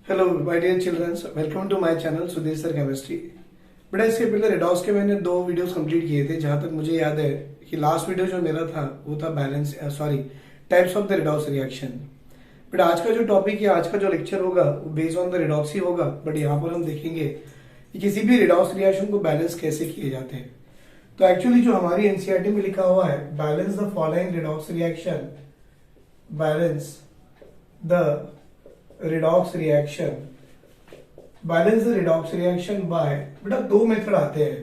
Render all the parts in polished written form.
Hello my dear childrens, welcome to my channel Sudhir sir chemistry. बेटा इसके पहले redox के मैंने 2 वीडियोस कंप्लीट किए थे। जहां तक मुझे याद है कि लास्ट वीडियो जो मेरा था वो था types of the redox reaction. बेटा आज का जो टॉपिक है, आज का जो लेक्चर होगा वो बेस्ड ऑन द रेडॉक्स ही होगा। बट यहाँ पर हम देखेंगे कि किसी भी रेडॉक्स रिएक्शन को बैलेंस कैसे किए जाते हैं। तो एक्चुअली जो हमारी एनसीईआरटी में लिखा हुआ है, balance the following redox reaction, balance the redox reaction, balance the redox reaction by, बेटा 2 मेथड आते हैं।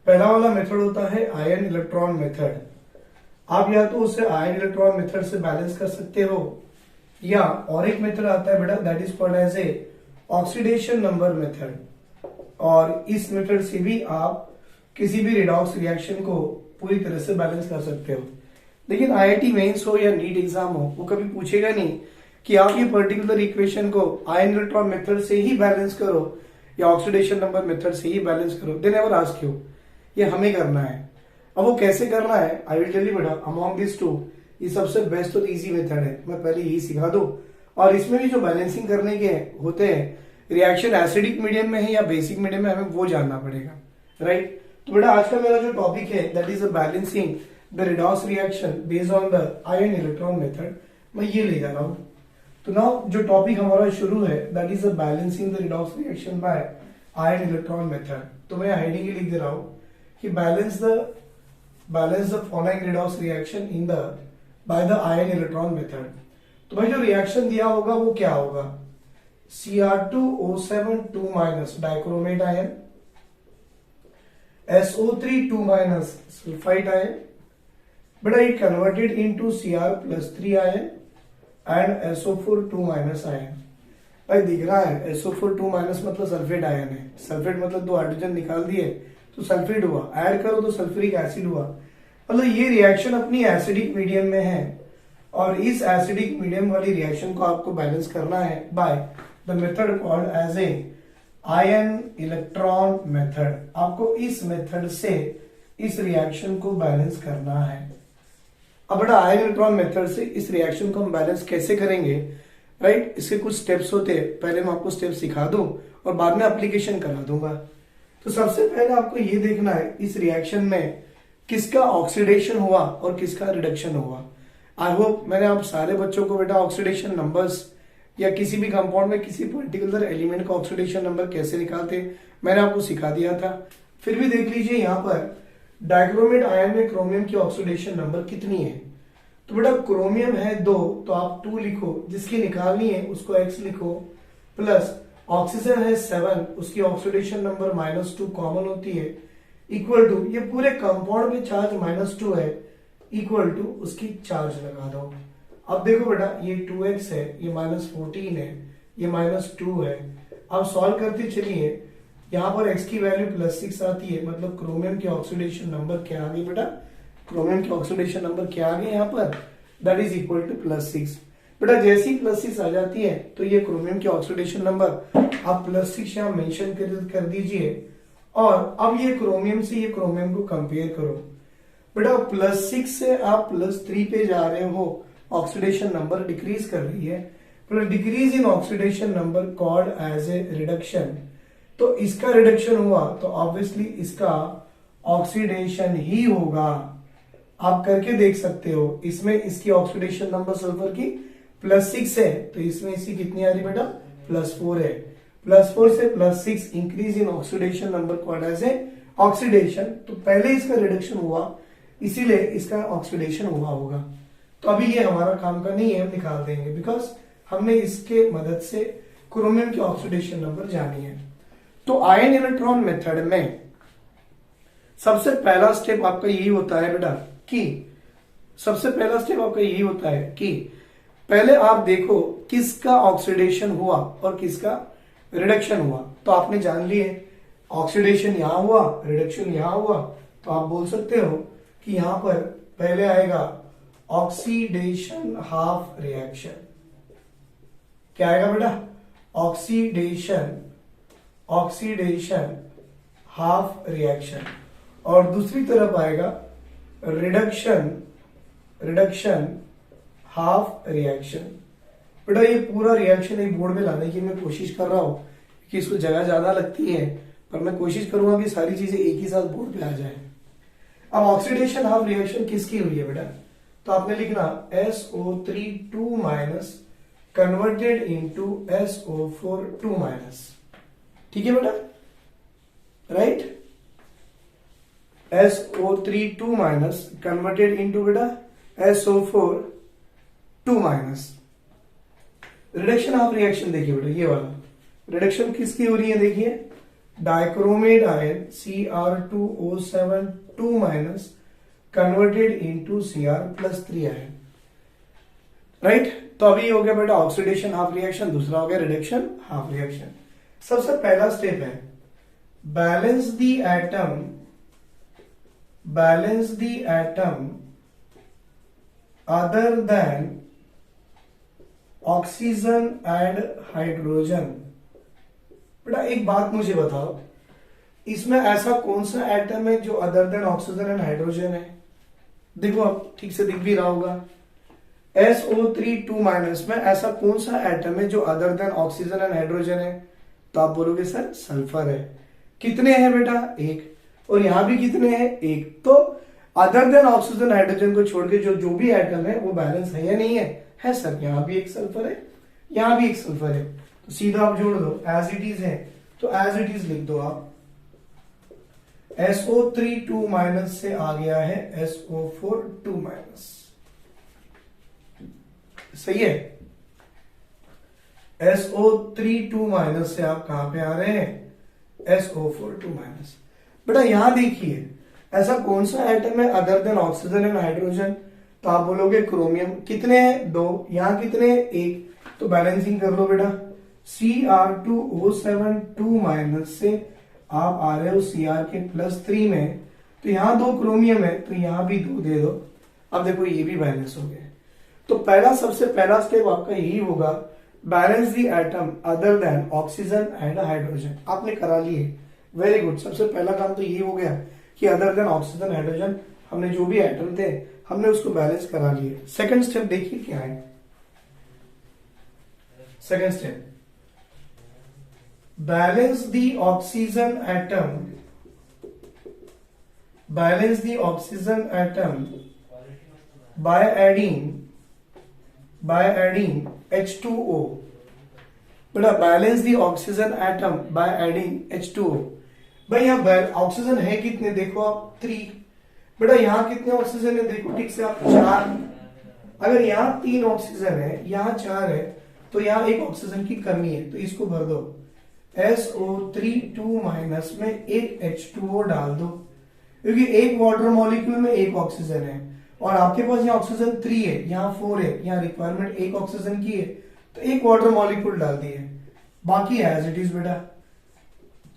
पहला वाला मेथड होता है आयन इलेक्ट्रॉन मेथड। आप या तो उसे आयन इलेक्ट्रॉन मेथड से बैलेंस कर सकते हो, या और एक मेथड आता है बेटा that is called as a oxidation number method. और इस मेथड से भी आप किसी भी रिडॉक्स रिएक्शन को पूरी तरह से बैलेंस कर सकते हो। लेकिन आईआईटी मेंस हो या नीट एग्जाम हो, वो कभी पूछेगा नहीं कि आप ये पर्टिकुलर इक्वेशन को आयन इलेक्ट्रॉन मेथड से ही बैलेंस करो या ऑक्सीडेशन नंबर मेथड से ही बैलेंस करो। दे नेवर आस्क यू, ये हमें करना है। अब वो कैसे करना है आई विल टेल यू बेटा। अमॉन्ग दिस टू ये सबसे बेस्ट और इजी मेथड है, मैं पहले यही सिखा दूं। और इसमें भी जो बैलेंसिंग करने के होते हैं, रिएक्शन एसिडिक मीडियम में है या बेसिक मीडियम में, हमें वो जानना पड़ेगा, राइट। तो बेटा आज का मेरा जो टॉपिक है that is balancing the redox reaction based on the ion electron method, मैं ये ले जा रहा हूं। तो नाउ जो टॉपिक हमारा शुरू है that is balancing the redox reaction bye ion electron method. तो मैं हेडिंग ही लिख दे रहा हूं कि balance the following redox reaction in the by the ion electron method. तो भाई जो रिएक्शन दिया होगा वो क्या होगा, Cr2O7 2- dichromate ion, SO3 2- sulphide ion, बेटा it converted into Cr+3 ion and SO4 2- ion. भाई दिख रहा है SO4 2- मतलब सल्फेट आयन है। सल्फेट मतलब 2 हाइड्रोजन निकाल दिए तो सल्फेट हुआ, ऐड करो तो सल्फ्यूरिक एसिड हुआ। मतलब ये रिएक्शन अपनी एसिडिक मीडियम में है, और इस एसिडिक मीडियम वाली रिएक्शन को आपको बैलेंस करना है by the method called as a ion electron method. आपको इस मेथड से इस रिएक्शन को बैलेंस करना है। अब बेटा आयन इलेक्ट्रॉन मेथड से इस रिएक्शन को हम बैलेंस कैसे करेंगे, राइट। इसके कुछ स्टेप्स होते हैं, पहले मैं आपको स्टेप सिखा दूं और बाद में एप्लीकेशन करा दूंगा। तो सबसे पहले आपको ये देखना है इस रिएक्शन में किसका ऑक्सीडेशन हुआ और किसका रिडक्शन हुआ। आई होप मैंने आप सारे बच्चों को बेटा ऑक्सीडेशन नंबर्स या किसी भी कंपाउंड में किसी पर्टिकुलर एलिमेंट का ऑक्सीडेशन नंबर कैसे निकालते मैंने आपको सिखा दिया था। फिर भी देख लीजिए यहाँ पर डाइक्रोमेट आयन में क्रोमियम की ऑक्सीडेशन नंबर कितनी है। तो बेटा क्रोमियम है 2, तो आप 2 लिखो, जिसकी निकालनी है उसको x लिखो, प्लस ऑक्सीजन है 7, उसकी ऑक्सीडेशन नंबर -2 कॉमन होती है, इक्वल टू ये पूरे कंपाउंड में चार्ज -2 है, इक्वल टू उसकी चार्ज लगा दो। अब देखो बेटा ये 2x है, ये -14 है, ये -2 है। अब सॉल्व करते चलिए, यहाँ पर x की वैल्यू +6 आती है, मतलब क्रोमियम की ऑक्सीडेशन नंबर क्या आ गई बेटा, क्रोमियम की ऑक्सीडेशन नंबर क्या आ गई यहाँ पर, दैट इज इक्वल टू +6। बेटा जैसी +6 आ जाती है तो ये क्रोमियम की ऑक्सीडेशन नंबर आप +6 यहाँ मेंशन कर दीजिए। और अब ये क्रोमियम से ये क्रोमियम को कंपेयर करो। बेटा +6 से आप +3 पे जा रहे हो, ऑक्सीडेशन नंबर डिक्रीज कर रही है, decrease in oxidation number called as a reduction. तो इसका रिडक्शन हुआ तो ऑब्वियसली इसका ऑक्सीडेशन ही होगा। आप करके देख सकते हो, इसमें इसकी ऑक्सीडेशन नंबर सल्फर की +6 है, तो इसमें इसकी कितनी आ रही बेटा, +4 है। +4 से +6 increase in oxidation number called as a oxidation. तो पहले इसका रिडक्शन हुआ, इसीलिए इसका ऑक्सीडेशन हुआ होगा। तो अभी ये हमारा काम का नहीं है, हम निकाल देंगे, बिकॉज हमने इसके मदद से क्रोमियम की ऑक्सीडेशन नंबर जानी है। तो आयन इलेक्ट्रॉन मेथड में सबसे पहला स्टेप आपका यही होता है बेटा कि पहले आप देखो किसका ऑक्सीडेशन हुआ और किसका रिडक्शन हुआ। तो आपने जान लिए ऑक्सीडेशन यहां हुआ, रिडक्शन यहां हुआ, तो आप बोल सकते हो कि यहां पर पहले आएगा ऑक्सीडेशन हाफ रिएक्शन। क्या आएगा बेटा, ऑक्सीडेशन हाफ रिएक्शन। और दूसरी तरफ आएगा रिडक्शन हाफ रिएक्शन। बेटा ये पूरा रिएक्शन एक बोर्ड में लाने की मैं कोशिश कर रहा हूँ कि इसको जगह ज्यादा लगती है, पर मैं कोशिश करूंगा कि सारी चीजें एक ही साथ बोर्ड पे आ जाए। अब ऑक्सीडेशन हाफ रिएक्शन किसकी हुई है बेटा, तो आपने लिखना SO3 2 minus converted into SO4 2 minus. ठीक है बेटा, right. SO3 2 minus converted into बेटा SO4 2 minus. Reduction of reaction देखिए बेटा, ये वाला रिडक्शन किसकी हो रही है, देखिए dichromate ion Cr2O7 2 minus converted into Cr+3 ion, right. तो अभी हो गया बेटा ऑक्सीडेशन हाफ रिएक्शन, दूसरा हो गया रिडक्शन हाफ रिएक्शन। सबसे पहला स्टेप है balance the atom other than oxygen and hydrogen. बेटा एक बात मुझे बताओ, इसमें ऐसा कौन सा एटम है जो other than oxygen and hydrogen है? देखो अब ठीक से दिख भी रहा होगा, SO3 2 माइनस में ऐसा कौन सा एटम है जो other than oxygen and hydrogen है? तो आप बोलोगे सर सल्फर है। कितने हैं बेटा? एक। और यहां भी कितने हैं? एक। तो अदर देन ऑक्सीजन हाइड्रोजन को छोड़ के जो भी एटम है वो बैलेंस है या नहीं है? है सर। यहां भी एक सल्फर है, यहां भी एक सल्फर है, तो सीधा आप जोड़ दो, एज इट इज है तो एज इट इज लिख दो आप। SO3 2 माइनस से आ गया है SO4 2 माइनस, सही है। SO3 2 माइनस से आप कहां पे आ रहे हैं? SO4 2 minus. बेटा यहां देखिए ऐसा कौन सा एटम है other than oxygen and hydrogen? तो आप बोलोगे क्रोमियम। कितने हैं? दो। यहां कितने? एक। तो बैलेंसिंग कर लो बेटा, Cr2O7 2 माइनस से आप आ रहे हो Cr के +3 में, तो यहां दो क्रोमियम है तो यहां भी दो दे दो। अब देखो ये भी बैलेंस हो गए। तो सबसे पहला स्टेप आपका यही होगा, balance the atom other than oxygen and hydrogen. आपने करा लिए, वेरी गुड। सबसे पहला काम तो ये हो गया कि अदर देन ऑक्सीजन हाइड्रोजन हमने जो भी एटम थे हमने उसको बैलेंस करा लिए। सेकंड स्टेप देखिए क्या है। Second step, balance the oxygen atom by adding H2O। बेटा balance the oxygen atom by adding H2O। भाई यहाँ ऑक्सीजन है कितने? देखो आप 3। बेटा यहाँ कितने ऑक्सीजन है? देखो ठीक से आप 4। अगर यहाँ 3 ऑक्सीजन है, यहाँ 4 है, तो यहाँ एक ऑक्सीजन की कमी है, तो इसको भर दो। SO3 2 माइनस में एक H2O डाल दो, क्योंकि एक वाटर मॉलिक्यूल में एक ऑक्सीजन है और आपके पास यहाँ ऑक्सीजन 3 है, यहाँ 4 है, यहाँ रिक्वायरमेंट एक ऑक्सीजन की है, तो एक वाटर मॉलिक्यूल डाल दिए, बाकी एज इट इज बेटा।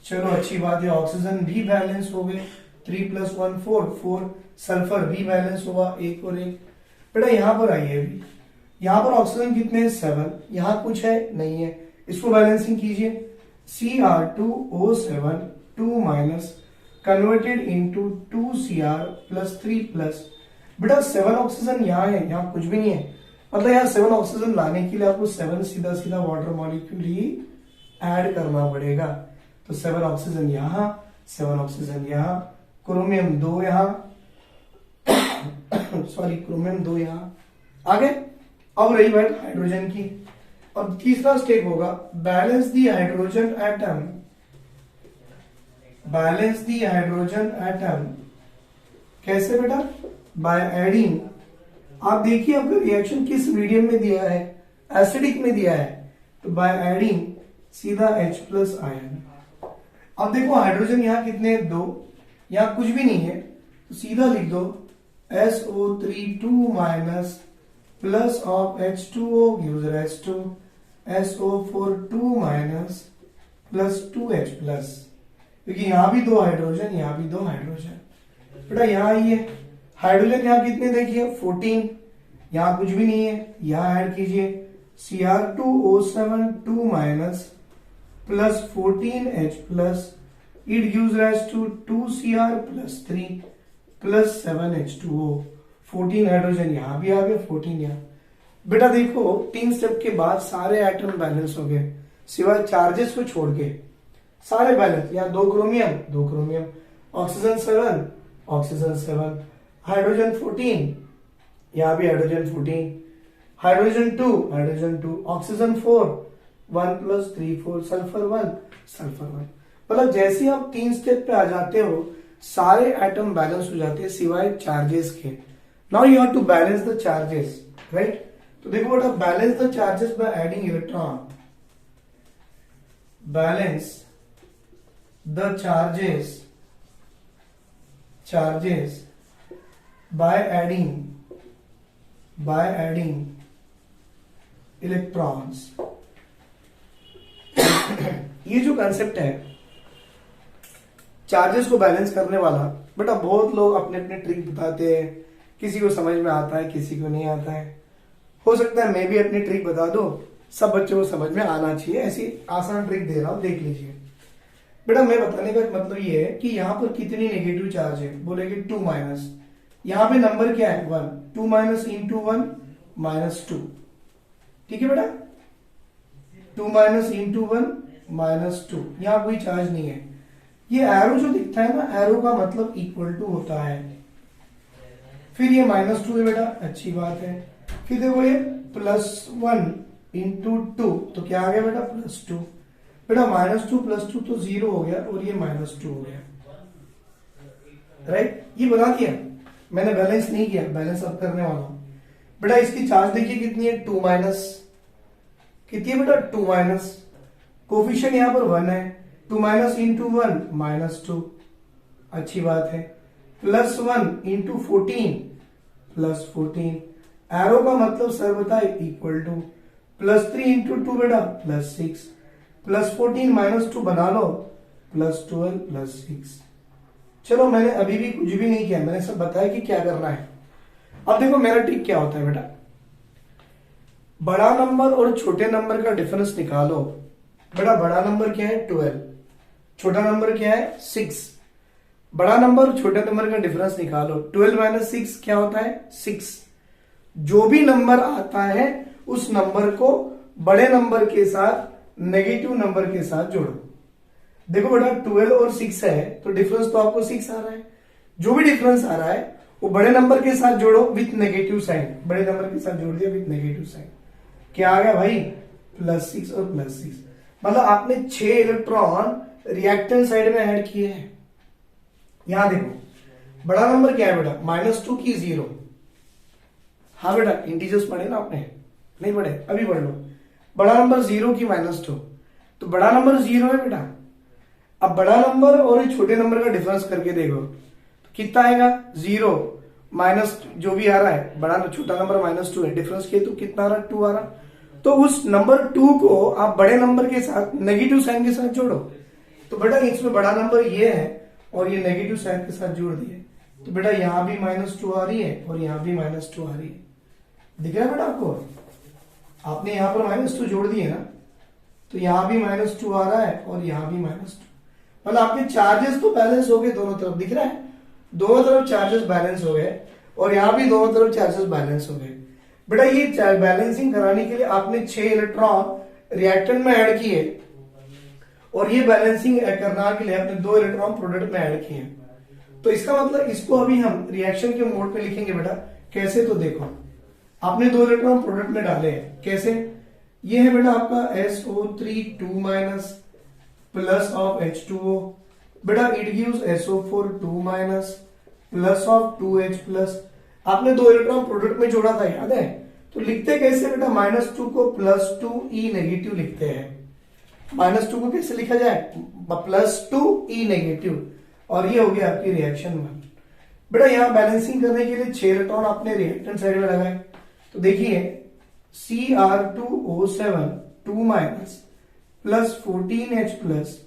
चलो अच्छी बात है, ऑक्सीजन भी बैलेंस हो गए, 3 + 1 4 सल्फर भी बैलेंस हुआ, एक और एक। बेटा यहाँ पर आइए, अभी यहाँ पर ऑक्सीजन कितने हैं? 7। यहाँ कुछ है? नहीं है। इसको बैलेंसिंग कीजिए, Cr2O7 2 minus converted into 2Cr+3+। बेटा 7 ऑक्सीजन यहाँ है, यहाँ कुछ भी नहीं है, मतलब यहाँ 7 ऑक्सीजन लाने के लिए आपको 7 सीधा वाटर मॉलिक्यूल ही ऐड करना पड़ेगा। तो 7 ऑक्सीजन यहाँ, 7 ऑक्सीजन यहाँ, क्रोमियम 2 यहाँ सॉरी क्रोमियम 2 यहाँ आ गए। अब रही बात हाइड्रोजन की। अब तीसरा स्टेप होगा, बैलेंस दी हाइड्रोजन एटम। कैसे बेटा? By adding. आप देखिए आपका रिएक्शन किस मीडियम में दिया है? एसिडिक में दिया है, तो बाय एडिंग सीधा H+ आयन। अब देखो हाइड्रोजन यहाँ कितने? 2। यहाँ कुछ भी नहीं है, तो सीधा लिख दो SO3 2 minus plus of H2O gives rise to SO4 2 minus plus 2H+, क्योंकि यहां भी 2 हाइड्रोजन, यहां भी 2 हाइड्रोजन। बेटा यहाँ आइए, हाइड्रोजन यहाँ कितने? देखिए 14। यहाँ कुछ भी नहीं है, यहाँ ऐड कीजिए Cr2O7 2 minus plus 14H+, it gives rise to 2Cr+3 plus 7H2O। 14 hydrogen यहाँ भी आ गए, 14 यहाँ। बेटा देखो 3 स्टेप के बाद सारे एटम बैलेंस हो गए, सिवाय चार्जेस को छोड़ के सारे बैलेंस। यहाँ 2 क्रोमियम, ऑक्सीजन 7, ऑक्सीजन 7, हाइड्रोजन 14, यहाँ भी hydrogen 14, hydrogen 2, oxygen 4, 1 + 3 4, sulphur 1, sulphur 1। मतलब जैसे आप 3 स्टेप पे आ जाते हो सारे एटम बैलेंस हो जाते हैं सिवाय चार्जेस के। Now you have to balance the charges, right. तो देखो बेटा, balance the charges by adding electron, balance the charges by adding electrons। ये जो कंसेप्ट है चार्जेस को बैलेंस करने वाला, बेटा बहुत लोग अपने अपने ट्रिक बताते हैं, किसी को समझ में आता है किसी को नहीं आता है। हो सकता है मैं भी अपनी ट्रिक बता दो, सब बच्चों को समझ में आना चाहिए, ऐसी आसान ट्रिक दे रहा हूं, देख लीजिए। बेटा मैं बताने का मतलब ये है कि यहाँ पर कितनी नेगेटिव चार्ज है, बोलेगे 2-, यहाँ पे नंबर क्या है 1, 2- इंटू 1 -2, ठीक है बेटा, 2- इंटू 1 -2, यहाँ कोई चार्ज नहीं है। ये एरो जो दिखता है ना, एरो का मतलब इक्वल टू होता है। फिर ये -2 है बेटा, अच्छी बात है। फिर देखो ये +1 इंटू 2, तो क्या आ गया बेटा +2। बेटा -2 + 2 तो 0 हो गया, और ये -2 हो गया, राइट। ये बता दिया मैंने, बैलेंस नहीं किया, बैलेंस अब करने वाला हूं। बेटा इसकी चार्ज देखिए कितनी है, 2-, कितनी है बेटा 2-, कोफिशिएंट यहां पर 1 है, 2- इंटू 1 -2, अच्छी बात है। +1 इंटू 14 +14, एरो का मतलब सर बताए इक्वल टू, +3 इंटू 2 बेटा +6, +14 -2 बना लो, +12 +6। चलो मैंने अभी भी कुछ भी नहीं किया, मैंने सब बताया कि क्या करना है। अब देखो मेरा ट्रिक क्या होता है बेटा, बड़ा नंबर और छोटे नंबर का डिफरेंस निकालो। बेटा बड़ा नंबर क्या है 12, छोटा नंबर क्या है 6। बड़ा नंबर और छोटे नंबर का डिफरेंस निकालो, 12 - 6 क्या होता है 6। जो भी नंबर आता है उस नंबर को बड़े नंबर के साथ नेगेटिव नंबर के साथ जोड़ो। देखो बेटा 12 और 6 है, तो डिफरेंस तो आपको 6 आ रहा है। जो भी डिफरेंस आ रहा है वो बड़े नंबर के साथ जोड़ो विथ नेगेटिव साइन, बड़े नंबर के साथ जोड़ दिया विथ नेगेटिव साइन। क्या आ गया भाई +6 और +6। मतलब आपने 6 इलेक्ट्रॉन रिएक्टेंट साइड में ऐड किए हैं। यहां देखो बड़ा नंबर क्या है बेटा -2 की 0। हाँ बेटा इंटीजर्स पढ़े ना आपने, नहीं पढ़े अभी पढ़ लो। बड़ा नंबर 0 की -2, तो बड़ा नंबर 0 है बेटा। अब बड़ा नंबर और छोटे नंबर का डिफरेंस करके देखो तो कितना आएगा 0 माइनस जो भी आ रहा है, बड़ा छोटा नंबर -2 है, डिफरेंस किए तो कितना आ रहा है 2 आ रहा। तो उस नंबर 2 को आप बड़े नंबर के साथ नेगेटिव साइन के साथ जोड़ो। तो बेटा इसमें बड़ा नंबर ये है और ये नेगेटिव साइन के साथ जोड़ दिए, तो बेटा यहां भी -2 आ रही है और यहां भी -2 आ रही है। दिख रहा है बेटा आपको, आपने यहां पर -2 जोड़ दिए ना, तो यहां भी -2 आ रहा है और यहां भी -2। मतलब आपके चार्जेस तो बैलेंस हो गए दोनों तरफ, दिख रहा है दोनों तरफ चार्जेस बैलेंस हो गए, और यहां भी दोनों तरफ चार्जेस बैलेंस हो गए। बेटा ये बैलेंसिंग कराने के लिए आपने 6 इलेक्ट्रॉन रिएक्टेंट में ऐड किए, और ये बैलेंसिंग करने के लिए आपने 2 इलेक्ट्रॉन प्रोडक्ट में ऐड किए। तो इसका मतलब इसको अभी हम रिएक्शन के मोड पे लिखेंगे बेटा। कैसे, तो देखो आपने 2 इलेक्ट्रॉन प्रोडक्ट में डाले हैं, कैसे, ये है बेटा आपका SO3 2- प्लस ऑफ H2O, बेटा it gives SO4 2- plus of 2H plus. आपने 2 इलेक्ट्रॉन प्रोडक्ट में जोड़ा था, याद है। तो लिखते कैसे बेटा, -2 को +2E नेगेटिव लिखते हैं। -2 को कैसे लिखा जाए, +2E नेगेटिव, और ये हो गया आपकी रिएक्शन 1। बेटा यहां बैलेंसिंग करने के लिए 6 इलेक्ट्रॉन आपने रिएक्टेंट साइड में लगाए, तो देखिए Cr2O7 2- प्लस 14H प्लस।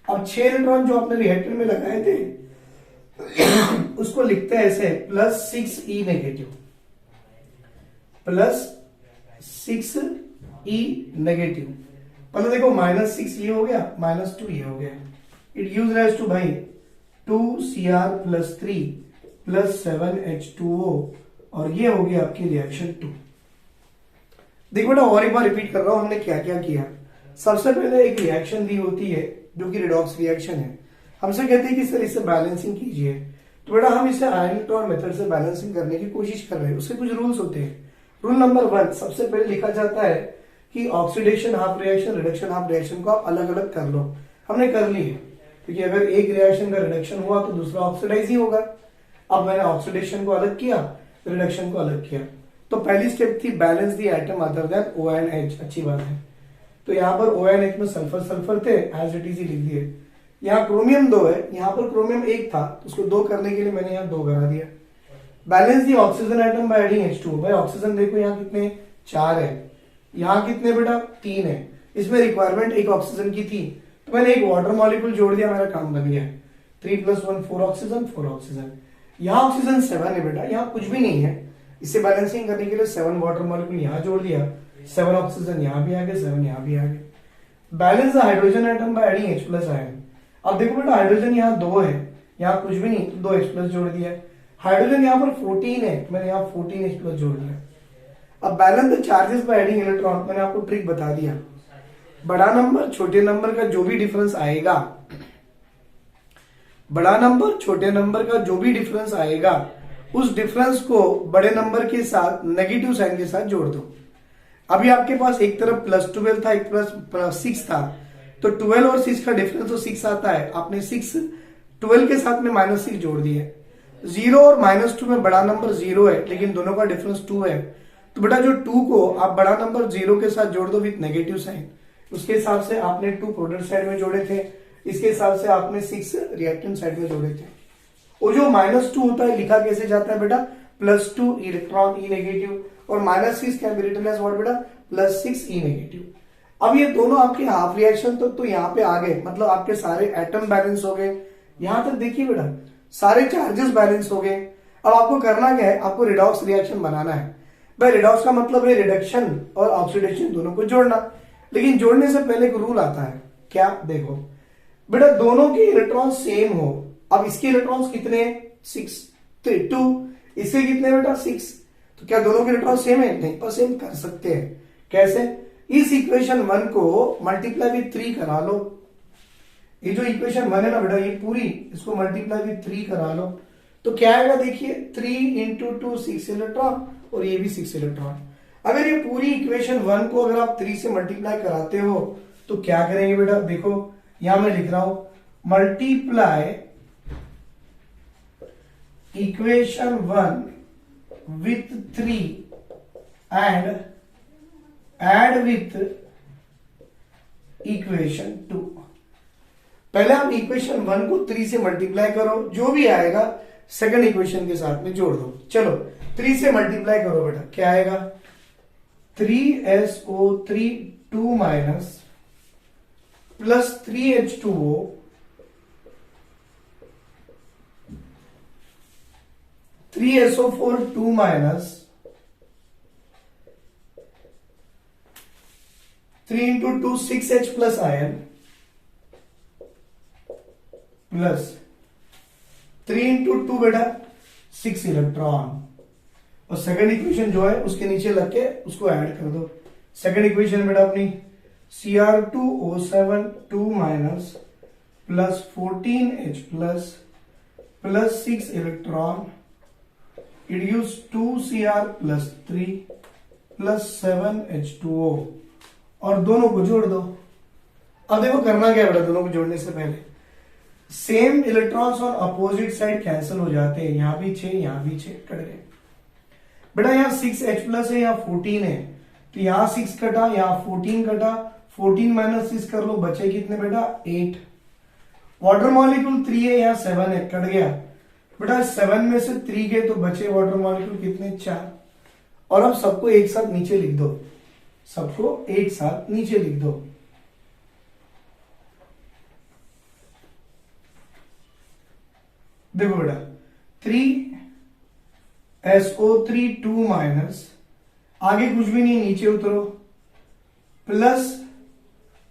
अब 6 इलेक्ट्रॉन जो आपने रिएक्टेंट में लगाए थे उसको लिखते हैं ऐसे +6E नेगेटिव, +6E नेगेटिव। मतलब देखो -6 ये हो गया, -2 ये हो गया। इट गिव्स राइज टू भाई 2Cr+3 +7H2O, और ये हो गया आपकी रिएक्शन 2। देखो बेटा और एक बार रिपीट कर रहा हूं, हमने क्या क्या किया। सबसे पहले एक रिएक्शन दी होती है जो कि रिडॉक्स रिएक्शन है। हमसे कहते हैं कि सर इससे बैलेंसिंग कीजिए, तो बेटा हम इसे आयन इलेक्ट्रॉन मेथड से बैलेंसिंग करने की कोशिश कर रहे हैं। उसके कुछ रूल्स होते हैं। रूल नंबर 1, सबसे पहले लिखा जाता है कि oxidation half reaction, reduction half reaction को आप अलग अलग कर लो। हमने कर ली है, क्योंकि अगर एक रिएक्शन का रिडक्शन हुआ तो दूसरा ऑक्सीडाइज ही होगा। अब मैंने ऑक्सीडेशन को अलग किया, रिडक्शन को अलग किया। तो पहली स्टेप थी balance the atom other than ONH। अच्छी बात है। तो यहाँ पर ONH में सल्फर सल्फर थे, एज इट इज ही लिख दिए। यहाँ क्रोमियम 2 है, यहाँ पर क्रोमियम 1 था, तो उसको 2 करने के लिए मैंने यहाँ 2 करा दिया। Balance the oxygen atom by adding H2। भाई ऑक्सीजन देखो यहाँ कितने 4 है, यहाँ कितने बेटा 3 है। इसमें रिक्वायरमेंट एक ऑक्सीजन की थी, तो मैंने एक वाटर मॉलिक्यूल जोड़ दिया, मेरा काम बन गया। 3 + 1 4 ऑक्सीजन, 4 ऑक्सीजन। यहाँ ऑक्सीजन 7 है बेटा, यहाँ कुछ भी नहीं है। इसे बैलेंसिंग करने के लिए 7 वाटर मॉलिक्यूल यहाँ जोड़ दिया, 7 ऑक्सीजन यहाँ भी आ गए, 7 यहाँ भी आ गए। Balance the hydrogen atom by adding H+ ion. अब देखो बेटा हाइड्रोजन यहाँ 2 है, यहाँ कुछ भी नहीं, तो 2 H+ जोड़ दिया। हाइड्रोजन यहाँ पर 14 है, मैंने यहाँ 14 H+ जोड़ दिया। अब balance the charges by adding electron. मैंने आपको ट्रिक बता दिया, बड़ा नंबर छोटे नंबर का जो भी डिफरेंस आएगा, बड़ा नंबर छोटे नंबर का जो भी डिफरेंस आएगा, उस डिफरेंस को बड़े नंबर के साथ नेगेटिव साइन के साथ जोड़ दो। अभी आपके पास एक तरफ +12 था, एक +6 था, तो 12 और 6 का डिफरेंस तो 6 आता है। आपने 6 12 के साथ में -6 जोड़ दिए। 0 और -2 में बड़ा नंबर 0 है, लेकिन दोनों का डिफरेंस 2 है। तो बेटा जो 2 को आप बड़ा नंबर 0 के साथ जोड़ दो विथ नेगेटिव साइन। उसके हिसाब से आपने 2 प्रोडक्ट साइड में जोड़े थे, इसके हिसाब से आपने 6 रिएक्टेंट साइड में जोड़े थे। और जो -2 होता है लिखा कैसे जाता है बेटा, +2 इलेक्ट्रॉन E नेगेटिव, और -6 can be written as what बेटा, +6 E नेगेटिव। अब ये दोनों आपके हाफ रिएक्शन तो यहाँ पे आ गए, मतलब आपके सारे एटम बैलेंस हो गए। यहां तक देखिए बेटा सारे चार्जेस बैलेंस हो गए। अब आपको करना क्या है, आपको रिडॉक्स रिएक्शन बनाना है। भाई रिडॉक्स का मतलब है रिडक्शन और ऑक्सीडेशन दोनों को जोड़ना। लेकिन जोड़ने से पहले एक रूल आता है, क्या देखो बेटा, दोनों के इलेक्ट्रॉन सेम हो। अब इसके इलेक्ट्रॉन्स कितने हैं, 6 2, इसके कितने बेटा 6, तो क्या दोनों के इलेक्ट्रॉन सेम है, नहीं, पर सेम कर सकते हैं। कैसे, इस इक्वेशन 1 को मल्टीप्लाई विथ 3 करा लो। ये जो इक्वेशन 1 है ना बेटा, ये पूरी इसको मल्टीप्लाई विथ 3 करा लो, तो क्या आएगा देखिए, 3 × 2 6 इलेक्ट्रॉन, और ये भी 6 इलेक्ट्रॉन। अगर ये पूरी इक्वेशन 1 को अगर आप 3 से मल्टीप्लाई कराते हो तो क्या करेंगे बेटा, देखो यहां मैं लिख रहा हूं, multiply equation 1 with 3 and add with equation 2। पहले आप इक्वेशन 1 को 3 से मल्टीप्लाई करो, जो भी आएगा सेकंड इक्वेशन के साथ में जोड़ दो। चलो 3 से मल्टीप्लाई करो बेटा, क्या आएगा, 3SO3 2 minus plus 3H2O (3SO4 2 minus 3 × 2 6H plus ion plus 3 × 2 बेटा 6 इलेक्ट्रॉन, और सेकंड इक्वेशन जो है उसके नीचे लग के उसको ऐड कर दो। सेकंड इक्वेशन बेटा अपनी Cr2O7 2 minus plus 14H plus 6 electron reduce 2Cr plus 3 plus 7H2O, और दोनों को जोड़ दो। अब देखो करना क्या है बेटा, दोनों को जोड़ने से पहले same electrons on opposite side cancel हो जाते हैं। यहां भी 6, यहां भी 6 कट गए बेटा। यहाँ 6H प्लस है, यहाँ 14 है, तो यहाँ 6 कटा, यहाँ 14 कटा, 14 माइनस 6 कर लो, बचे कितने बेटा 8। वाटर मॉलिक्यूल 3 है, यहाँ 7 है, कट गया बेटा। 7 में से 3 गए तो बचे वाटर मॉलिक्यूल कितने 4। और अब सबको एक साथ नीचे लिख दो, सबको एक साथ नीचे लिख दो। देखो बेटा 3SO3 2 माइनस, आगे कुछ भी नहीं, नीचे उतरो, plus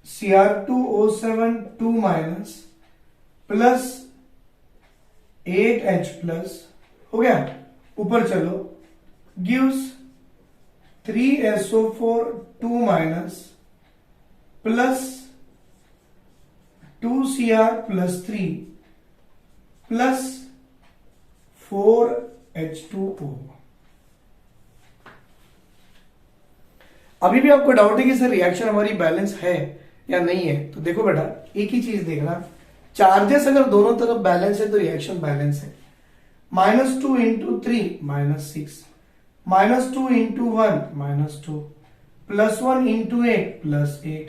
Cr2O7 2 minus plus 8H plus, हो गया, ऊपर चलो, gives 3SO4 2 minus plus 2Cr plus 3 plus 4H2O। अभी भी आपको डाउट है कि सर रिएक्शन हमारी बैलेंस है या नहीं है, तो देखो बेटा एक ही चीज देखना, चार्जेस अगर दोनों तरफ बैलेंस है तो रिएक्शन बैलेंस है। -2 इंटू 3 -6, -2 इंटू 1 -2, +1 इंटू 8 +8,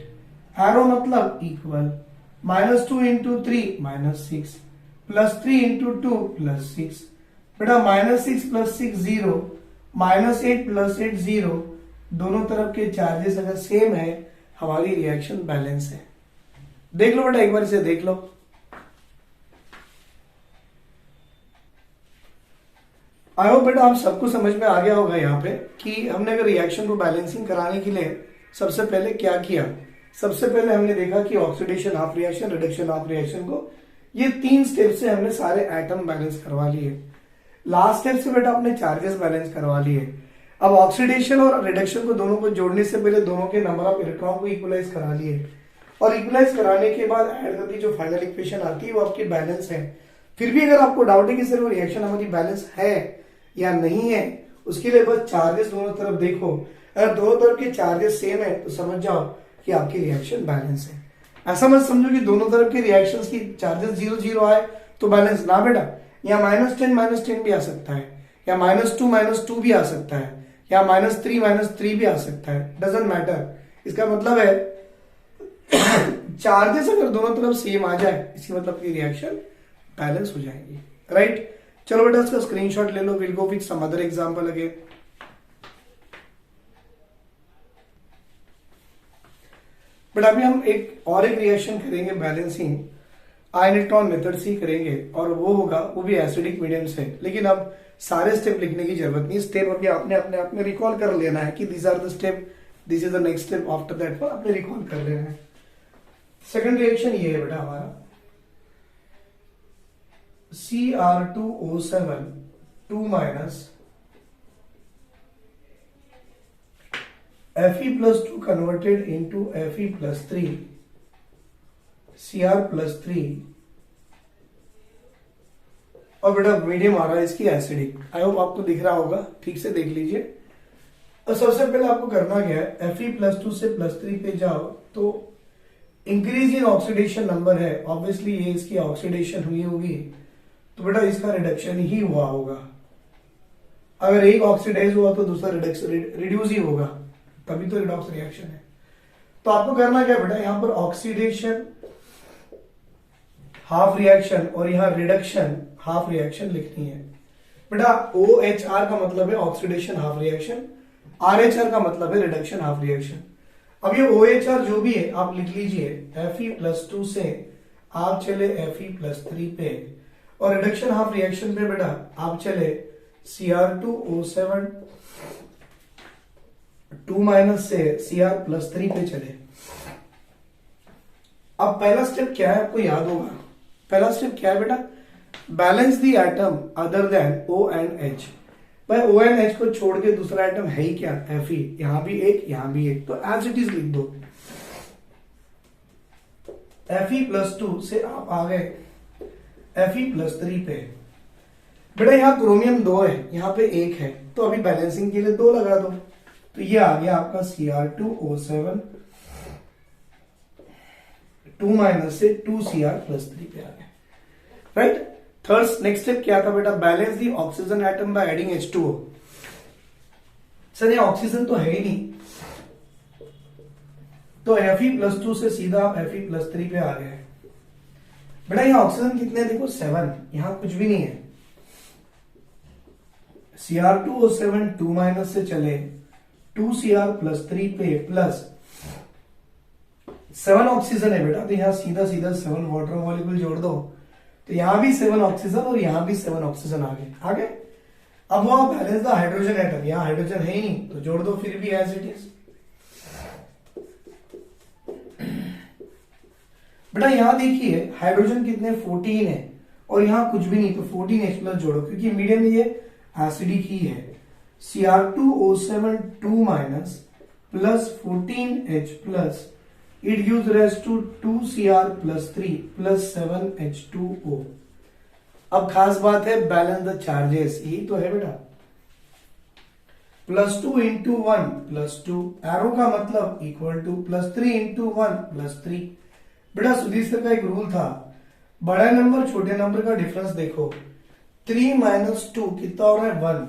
एरो मतलब इक्वल, -2 इंटू 3 -6, +3 इंटू 2 +6। बेटा -6 + 6 0, -8 + 8 0, दोनों तरफ के चार्जेस अगर सेम है हमारी रिएक्शन बैलेंस है। देख लो बेटा एक बार इसे देख लो। आई होप बेटा आप सबको समझ में आ गया होगा यहाँ पे कि हमने अगर रिएक्शन को बैलेंसिंग कराने के लिए सबसे पहले क्या किया। सबसे पहले हमने देखा कि oxidation half reaction, reduction half reaction को, ये 3 स्टेप से हमने सारे एटम बैलेंस करवा लिए। लास्ट स्टेप से बेटा अपने चार्जेस बैलेंस करवा लिए। अब ऑक्सीडेशन और रिडक्शन को दोनों को जोड़ने से पहले दोनों के नंबर ऑफ इलेक्ट्रॉन को इक्वलाइज करा लिए, और इक्वलाइज कराने के बाद ऐड करके जो फाइनल इक्वेशन आती है वो आपकी बैलेंस है। फिर भी अगर आपको डाउट है कि सर वो रिएक्शन हमारी बैलेंस है या नहीं है, उसके लिए बस चार्जेस दोनों तरफ देखो। अगर दोनों तरफ के चार्जेस सेम है तो समझ जाओ कि आपकी रिएक्शन बैलेंस है। ऐसा मत समझो कि दोनों तरफ के रिएक्शंस की चार्जेस 0 0 आए तो बैलेंस ना बेटा, या -10 भी आ सकता है, या -2 -2 भी आ सकता है, या -3 -3 भी आ सकता है, डजंट मैटर। इसका मतलब है चार्जेस अगर दोनों तरफ सेम आ जाए इसकी मतलब की रिएक्शन बैलेंस हो जाएगी, राइट। चलो बेटा इसका स्क्रीनशॉट ले लो। Will go with some other example again. But अभी हम एक रिएक्शन करेंगे बैलेंसिंग, आयन इलेक्ट्रॉन मेथड से करेंगे, और वो होगा, वो भी एसिडिक मीडियम से। लेकिन अब सारे स्टेप लिखने की जरूरत नहीं, स्टेप अभी आपने अपने आप में रिकॉल कर लेना है कि this are the step, this is the next step, after that पर आपने रिकॉल कर लेना है। सेकंड रिएक्शन ये है बेटा हमारा, Cr2O7 2 minus Fe+2 converted into Fe+3 Cr+3, और बेटा मीडियम आ रहा है इसकी एसिडिक। आई होप आपको दिख रहा होगा, ठीक से देख लीजिए। और सबसे पहले आपको करना क्या है, Fe+2 से +3 पे जाओ तो इंक्रीज इन ऑक्सीडेशन नंबर है, ऑब्वियसली ये इसकी ऑक्सीडेशन हुई होगी, तो बेटा इसका रिडक्शन ही हुआ होगा। अगर एक ऑक्सीडाइज हुआ तो दूसरा रिड्यूस ही होगा, तभी तो रिडॉक्स रिएक्शन है। तो आपको करना क्या बेटा, यहां पर ऑक्सीडेशन हाफ रिएक्शन और यहां रिडक्शन हाफ रिएक्शन लिखनी है। बेटा OHR का मतलब है ऑक्सीडेशन हाफ रिएक्शन, RHR का मतलब है रिडक्शन हाफ रिएक्शन। अब ये OHR जो भी है आप लिख लीजिए, Fe+2 से आप चले Fe+3 पे, और रिडक्शन हाफ रिएक्शन पे बेटा आप चले Cr2O7 2 माइनस से Cr+3 पे चले। अब पहला स्टेप क्या है आपको याद होगा, पहला स्टेप क्या है बेटा, balance the atom other than O and H। भाई O एंड H को छोड़ के दूसरा एटम है ही क्या, Fe, यहां भी एक यहां भी एक, तो एज इट इज लिख दो। Fe+2 से आप आ गए Fe+3 पे। बेटा यहाँ क्रोमियम 2 है, यहाँ पे 1 है, तो अभी बैलेंसिंग के लिए 2 लगा दो, तो ये आ गया आपका Cr2O7 2 माइनस से 2Cr+3 पे आ गया, राइट। थर्ड नेक्स्ट स्टेप क्या था बेटा, balance the oxygen atom by adding H2O। Sir ये ऑक्सीजन तो है ही नहीं, तो Fe+2 से सीधा आप Fe+3 पे आ गए। बेटा यहाँ ऑक्सीजन कितने हैं देखो 7, यहां कुछ भी नहीं है। Cr2O7 2 माइनस से चले 2Cr+3 पे प्लस 7 ऑक्सीजन है बेटा, तो यहां सीधा सीधा 7 वाटर मॉलिक्यूल जोड़ दो, तो यहां भी 7 ऑक्सीजन और यहां भी 7 ऑक्सीजन आ गए। अब वहां बैलेंस द हाइड्रोजन एटम, यहां हाइड्रोजन है ही नहीं, तो जोड़ दो फिर भी एज इट इज। बेटा यहां देखिए हाइड्रोजन कितने 14 है, और यहां कुछ भी नहीं, तो 14H+ जोड़ो, क्योंकि मीडियम ये एसिडिक ही है। Cr2O7 2 minus plus 14H plus it gives rise to 2Cr plus 3 plus 7H2O। अब खास बात है बैलेंस द चार्जेस, यही तो है बेटा। प्लस 2 इंटू 1 प्लस 2, एरो का मतलब equal to, plus 3 into 1 plus 3। बेटा सुधीर सर का एक रूल था, बड़ा नंबर छोटे नंबर का डिफरेंस देखो, 3 माइनस 2 कितना हो रहा है 1,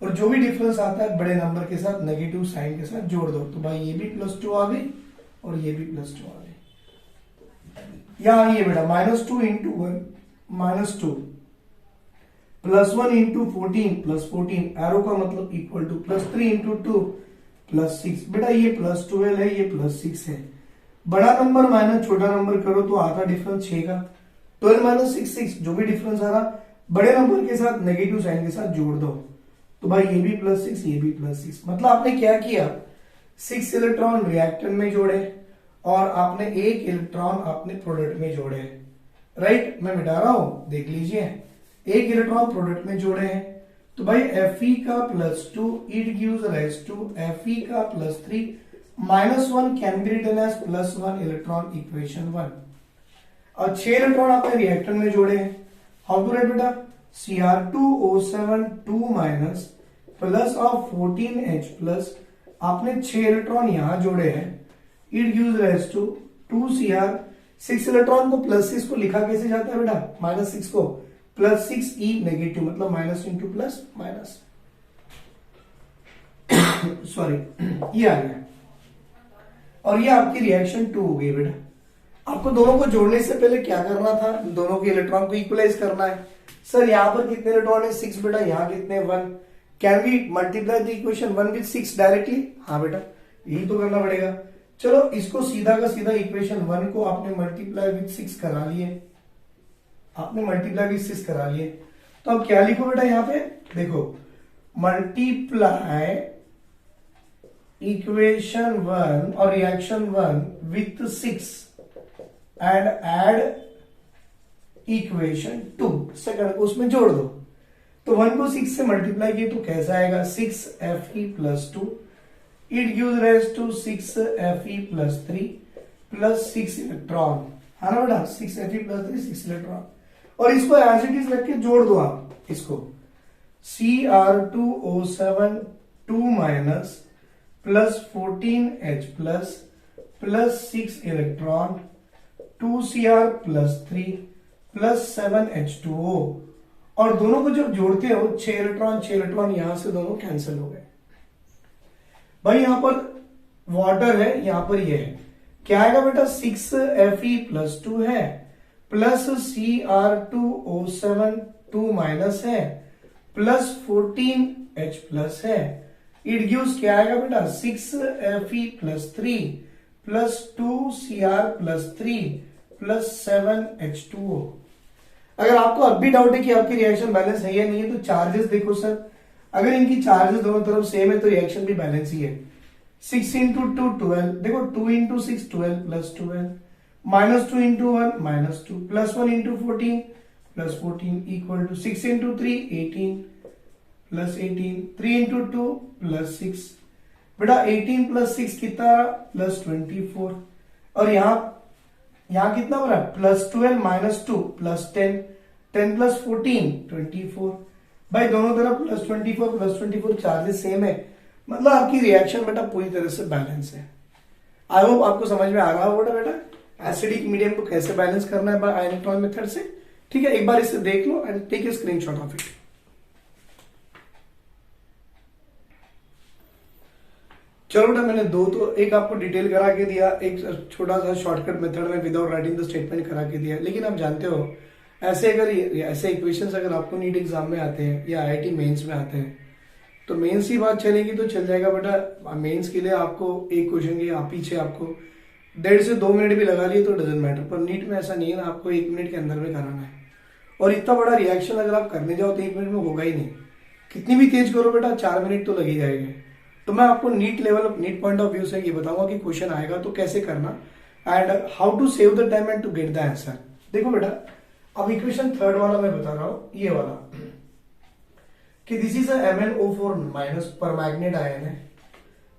और जो भी डिफरेंस आता है बड़े नंबर के साथ नेगेटिव साइन के साथ जोड़ दो। तो भाई ये भी प्लस 2 आ गई और ये भी प्लस 2 आ गई। यहां ये बेटा minus 2 into 1 minus 2 plus 1 into 14 plus 14, arrow का मतलब equal to, plus 3 into 2 plus 6। बेटा ये प्लस 12 है, ये प्लस 6 है। बड़ा नंबर माइनस छोटा नंबर करो तो आता डिफरेंस 6 का, 12 माइनस 6 6, जो भी डिफरेंस आ रहा बड़े नंबर के साथ नेगेटिव साइन के साथ जोड़ दो। तो भाई ये भी प्लस 6 ये भी प्लस 6, मतलब आपने क्या किया, 6 इलेक्ट्रॉन रिएक्टेंट में जोड़े और आपने 1 इलेक्ट्रॉन आपने प्रोडक्ट में जोड़े। राइट, मैं मिटा रहा हूं, देख लीजिए, 1 इलेक्ट्रॉन प्रोडक्ट में जोड़े हैं। तो भाई Fe का plus 2 it gives rise to Fe का plus 3 minus 1 can be written as plus 1 electron equation 1। और 6 इलेक्ट्रॉन आपने रिएक्टेंट में जोड़े हैं। हाउ टू राइट बेटा, Cr2O7 2 minus plus of 14H plus, आपने 6 इलेक्ट्रॉन यहां जोड़े हैं, it gives rise to 2Cr। 6 electron को प्लस 6 को लिखा कैसे जाता है बेटा, माइनस 6 को प्लस 6E नेगेटिव, मतलब minus into plus minus, sorry ये आ गया। और ये आपकी रिएक्शन 2 हो गई बेटा। आपको दोनों को जोड़ने से पहले क्या करना था, दोनों के इलेक्ट्रॉन को इक्वलाइज करना है। सर यहाँ पर कितने इलेक्ट्रॉन है 6 बेटा, यहाँ कितने 1, can we multiply the equation 1 with 6 directly, हाँ बेटा यही तो करना पड़ेगा। चलो इसको सीधा का सीधा इक्वेशन 1 को आपने मल्टीप्लाई विद 6 करा लिए, आपने मल्टीप्लाई विद 6 करा लिए। तो अब क्या लिखो बेटा यहाँ पे, देखो मल्टीप्लाई इक्वेशन 1 और reaction 1 with 6 and add equation 2, second को उसमें जोड़ दो। तो 1 को 6 से मल्टीप्लाई किए तो कैसा आएगा, 6Fe plus 2 it gives rise to 6Fe plus 3 plus 6 electron, है ना बेटा, 6Fe प्लस 3 6 इलेक्ट्रॉन। और इसको एज इट इज रख के जोड़ दो आप इसको, Cr2O7 2 minus plus 14H plus 6 electron 2Cr plus 3 plus 7H2O। और दोनों को जब जोड़ते हो 6 इलेक्ट्रॉन यहां से दोनों कैंसिल हो गए। भाई यहां पर वाटर है, यहां पर ये है, क्या आएगा बेटा, 6Fe प्लस 2 है प्लस Cr2O7 2 माइनस है प्लस 14H प्लस है, इट गिव्स क्या आएगा बेटा, 6Fe plus 3 plus 2Cr plus 3 plus 7H2O। अगर आपको अब भी डाउट है कि आपकी रिएक्शन बैलेंस है या नहीं है तो चार्जेस देखो सर, अगर इनकी चार्जेस दोनों तरफ सेम है तो रिएक्शन भी बैलेंस ही है। 6 इंटू 2 12, देखो 2 into 6 12 plus 12, minus 2 into 1 minus 2 plus 1 into 14 plus 14 equal to 6 into 3 18 plus 18, 3 into 2 plus 6, बेटा 18 प्लस 6 कितना प्लस 24। और यहां कितना हो रहा है, प्लस 12 माइनस 2 प्लस 10, 10 प्लस 14 24। भाई दोनों तरफ प्लस 24 चार्जेस सेम है, मतलब आपकी रिएक्शन बेटा पूरी तरह से बैलेंस है। आई होप आपको समझ में आ रहा होगा बेटा एसिडिक मीडियम को कैसे बैलेंस करना है बाय आयनिक मेथड से। ठीक है, एक बार इसे देख लो and take a screenshot of it. चलो बेटा मैंने दो तो एक आपको डिटेल करा के दिया, एक छोटा सा शॉर्टकट मेथड में विदाउट राइटिंग द स्टेटमेंट करा के दिया। लेकिन आप जानते हो ऐसे इक्वेशंस अगर आपको नीट एग्जाम में आते हैं या आईआईटी मेंस में आते हैं तो मेंस की बात चलेगी तो चल जाएगा बेटा। मेंस के लिए आपको एक क्वेश्चन के पीछे आपको 1.5 से 2 मिनट भी लगा लिए तो डजंट मैटर, पर नीट में ऐसा नहीं है ना, आपको 1 मिनट के अंदर में कराना है। और इतना बड़ा रिएक्शन अगर आप करने जाओ तो 1 मिनट में होगा ही नहीं, कितनी भी तेज करो बेटा 4 मिनट तो लग ही जाएंगे। तो मैं आपको नीट पॉइंट ऑफ व्यू से ये बताऊंगा कि क्वेश्चन आएगा तो कैसे करना and how to save the time and to get the answer. देखो बेटा अब इक्वेशन 3rd वाला मैं बता रहा हूं, ये वाला कि this is MnO4 minus परमैग्नेट ion है,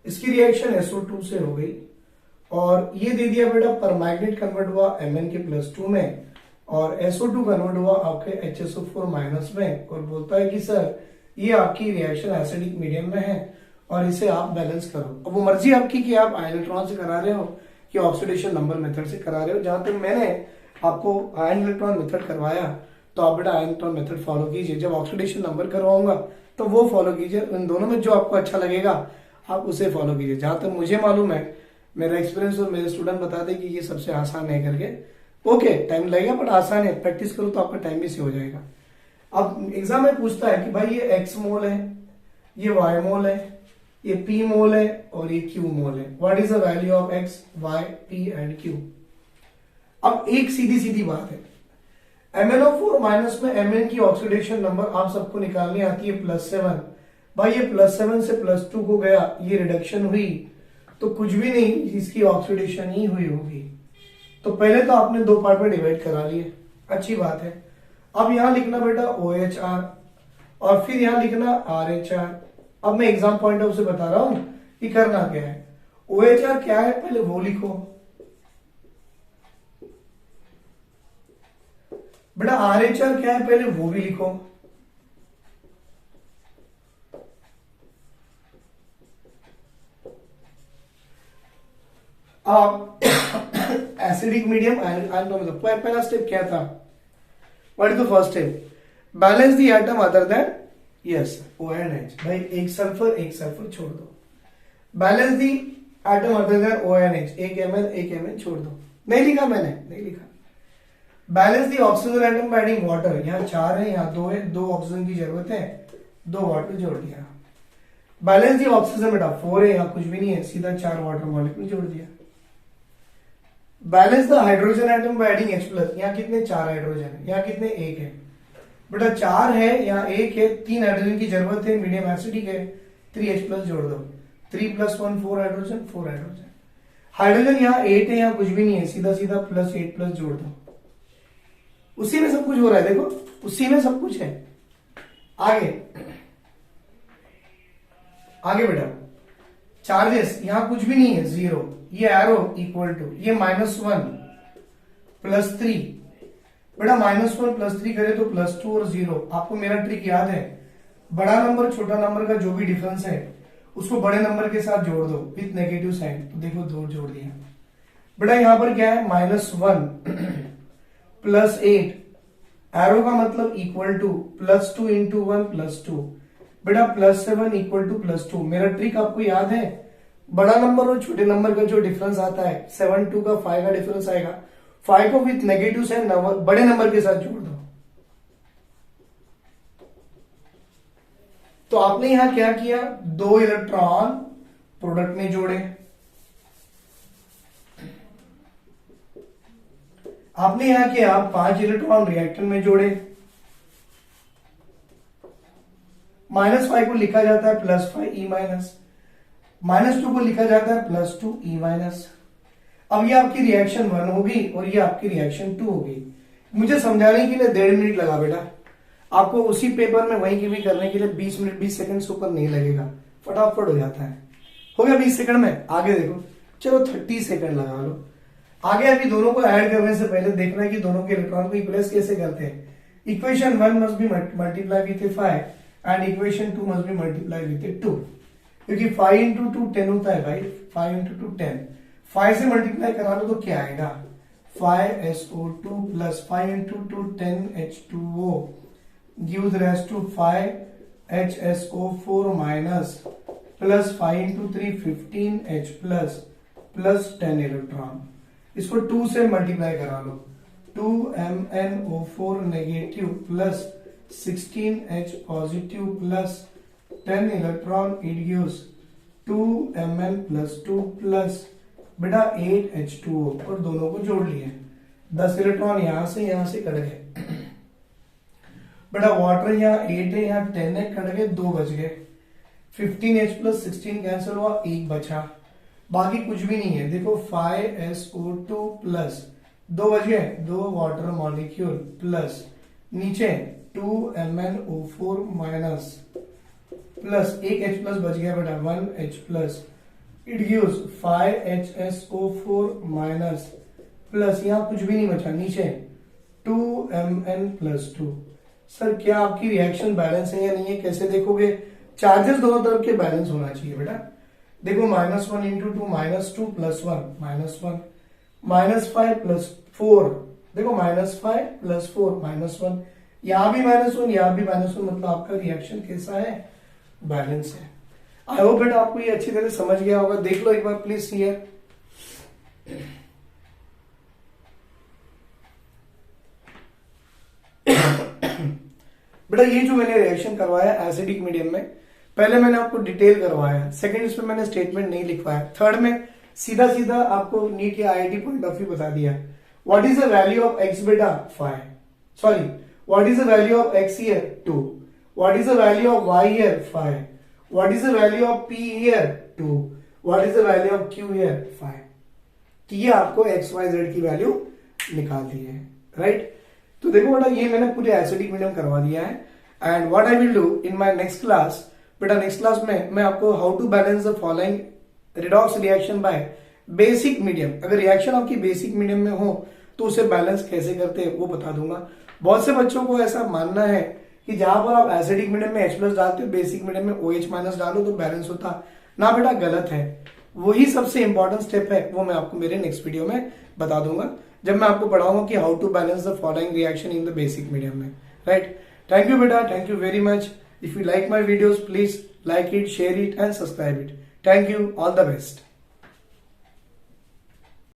इसकी रिएक्शन SO2 से हो गई और ये दे दिया बेटा परमैग्नेट कन्वर्ट हुआ Mn के +2 में और SO2 कन्वर्ट हुआ आपके HSO4 माइनस में और बोलता है कि सर ये आपकी रिएक्शन एसिडिक मीडियम में है और इसे आप बैलेंस करो। अब वो मर्जी आपकी कि आप आयन इलेक्ट्रॉन से करा रहे हो कि ऑक्सीडेशन नंबर मेथड से करा रहे हो। जहां तक मैंने आपको आयन इलेक्ट्रॉन मेथड करवाया तो आप बेटा आयन इलेक्ट्रॉन मेथड फॉलो कीजिए। जब ऑक्सीडेशन नंबर करवाऊंगा तो वो फॉलो कीजिए, इन दोनों में जो आपको अच्छा लगेगा आप उसे फॉलो कीजिए। जहां तक मुझे मालूम है, मेरा एक्सपीरियंस और मेरे स्टूडेंट बताते कि ये सबसे आसान है करके। ओके, टाइम लगेगा बट आसान है, प्रैक्टिस करो तो आपका टाइम भी सेव हो जाएगा। अब एग्जाम में पूछता है कि भाई ये एक्स मोल है, ये वाई मोल है, ये पी मोल है और ये क्यू मोल है। What is the value of X, Y, P and Q. अब एक सीधी सीधी बात है, MnO4 माइनस में Mn की ऑक्सीडेशन नंबर आप सबको निकालनी आती है +7। भाई ये +7 से +2 को गया, ये रिडक्शन हुई तो कुछ भी नहीं, इसकी ऑक्सीडेशन ही हुई होगी। तो पहले तो आपने दो पार्ट में डिवाइड करा लिए, अच्छी बात है। अब यहां लिखना बेटा OHR और फिर यहां लिखना RHR। अब मैं एग्जाम पॉइंट ऑफ से बता रहा हूं कि करना क्या है। OHR क्या है पहले वो लिखो बेटा, RHR क्या है पहले वो भी लिखो। अब एसिडिक मीडियम मतलब पहला स्टेप क्या था, what is the first step, balance the atom other than yes ONH। भाई एक सल्फर छोड़ दो, balance the atom other than ONH, एक Mn छोड़ दो। नहीं लिखा मैंने, नहीं लिखा। Balance the oxygen atom by adding water, यहाँ 4 है यहाँ 2 है, 2 ऑक्सीजन की जरूरत है, 2 वाटर जोड़ दिया। बैलेंस द ऑक्सीजन बेटा 4 है, यहाँ कुछ भी नहीं है, सीधा 4 वाटर मॉलिक्यूल जोड़ दिया। Balance the hydrogen atom by adding H+, यहाँ कितने 4 हाइड्रोजन है, यहाँ कितने 1 है बेटा, 4 है यहाँ 1 है, 3 हाइड्रोजन की जरूरत है, मीडियम एसिडिक है, 3H+ जोड़ दो, 3 + 1 4 हाइड्रोजन, 4 हाइड्रोजन। हाइड्रोजन यहाँ 8 है, यहाँ कुछ भी नहीं है, सीधा सीधा +8+ जोड़ दो। उसी में सब कुछ हो रहा है, देखो उसी में सब कुछ है। आगे आगे बेटा चार्जेस, यहां कुछ भी नहीं है, 0, ये एरो इक्वल टू ये -1 + 3 बेटा, -1 + 3 करे तो +2 और 0। आपको मेरा ट्रिक याद है, बड़ा नंबर छोटा नंबर का जो भी डिफरेंस है उसको बड़े नंबर के साथ जोड़ दो विथ नेगेटिव साइन। तो देखो 2 जोड़ दिया बेटा, यहां पर क्या है -1 +8, एरो का मतलब इक्वल टू +2 × 1 +2 बेटा, +7 = +2। मेरा ट्रिक आपको याद है, बड़ा नंबर और छोटे नंबर का जो डिफरेंस आता है 7 2 का 5 का डिफरेंस आएगा, 5 को विथ नेगेटिव साइन बड़े नंबर के साथ जोड़ दो। तो आपने यहां क्या किया, 2 इलेक्ट्रॉन प्रोडक्ट में जोड़े, आपने यहां किया 5 इलेक्ट्रॉन रिएक्टर में जोड़े। -5 को लिखा जाता है +5E-, -2 को लिखा जाता है +2E-। अब ये आपकी रिएक्शन 1 होगी और ये आपकी रिएक्शन 2 होगी। मुझे समझाने के लिए 1.5 मिनट लगा बेटा, आपको उसी पेपर में वहीं की भी करने के लिए 20 मिनट 20 सेकंड से ऊपर नहीं लगेगा, फटाफट हो जाता है। हो गया 20 सेकंड में। आगे देखो, चलो 30 सेकंड लगा लो। आगे अभी दोनों को ऐड करने से पहले देखना है कि दोनों के इलेक्ट्रॉन को रिप्लेस कैसे करते हैं। Equation 1 must be multiply with 5 and equation 2 must be multiply with 2, क्योंकि 5 × 2 10 होता है भाई, 5 × 2 10। 5 से मल्टीप्लाई करा लो तो क्या आएगा, 5SO2 + 5 × 2 10H2O gives rise to 5HSO4 minus plus 5 × 3 15H plus 10 electron. इसको 2 से मल्टीप्लाई करा लो, 2MnO4 negative plus 16H positive plus 10 electron, it gives 2Mn + 2 plus बेटा 8H2O और दोनों को जोड़ लिए। 10 इलेक्ट्रॉन यहां से कट गए बेटा, वाटर यहाँ 8 है यहाँ 10 है, कट गए 2 बच गए। 15H + 16 कैंसिल हुआ, 1 बचा, बाकी कुछ भी नहीं है। देखो 5SO2 प्लस 2 बच गए, 2 वाटर मॉलिक्यूल प्लस नीचे 2MnO4 माइनस प्लस एक H प्लस बच गया बेटा 1H plus, it gives 5HSO4 minus plus यहां कुछ भी नहीं बचा नीचे 2Mn+2। सर क्या आपकी रिएक्शन बैलेंस है या नहीं है, कैसे देखोगे? चार्जेस दोनों तरफ के बैलेंस होना चाहिए बेटा। देखो -1 इंटू 2 -2 प्लस 1 -1 -5 प्लस 4, देखो -5 प्लस 4 -1, यहां भी -1 यहां भी -1, मतलब आपका रिएक्शन कैसा है? बैलेंस है। आई होप बेटा आपको ये अच्छी तरह समझ गया होगा। देख लो एक बार प्लीज हियर। बेटा ये जो मैंने रिएक्शन करवाया एसिडिक मीडियम में, पहले मैंने आपको डिटेल करवाया, सेकंड इसमें मैंने स्टेटमेंट नहीं लिखवाया, थर्ड में सीधा सीधा आपको नीट या आईआईटी पॉइंट ऑफ व्यू बता दिया। What is the value of x बेटा 5, sorry what is the value of x here 2, what is the value of y here 5, what is the value of p here 2, what is the value of q here 5। तो ये आपको x y z की value निकाल दी है, right. तो देखो बेटा ये मैंने पूरे एसिडिक मीडियम करवा दिया है। And what I will do in my next class, बेटा नेक्स्ट क्लास में मैं आपको how to balance the following redox reaction by basic medium. अगर रिएक्शन आपकी बेसिक मीडियम में हो तो उसे बैलेंस कैसे करते हैं वो बता दूंगा। बहुत से बच्चों को ऐसा मानना है कि जहां पर आप एसिडिक मीडियम में H+ डालते हो, बेसिक मीडियम में OH- डालो तो बैलेंस होता ना। बेटा गलत है, वही सबसे इंपॉर्टेंट स्टेप है, वो मैं आपको मेरे नेक्स्ट वीडियो में बता दूंगा जब मैं आपको पढ़ाऊंगा कि how to balance the following reaction in the basic medium में, राइट। थैंक यू बेटा, thank you very much. If you like my videos please like it, share it and subscribe it. Thank you. All the best.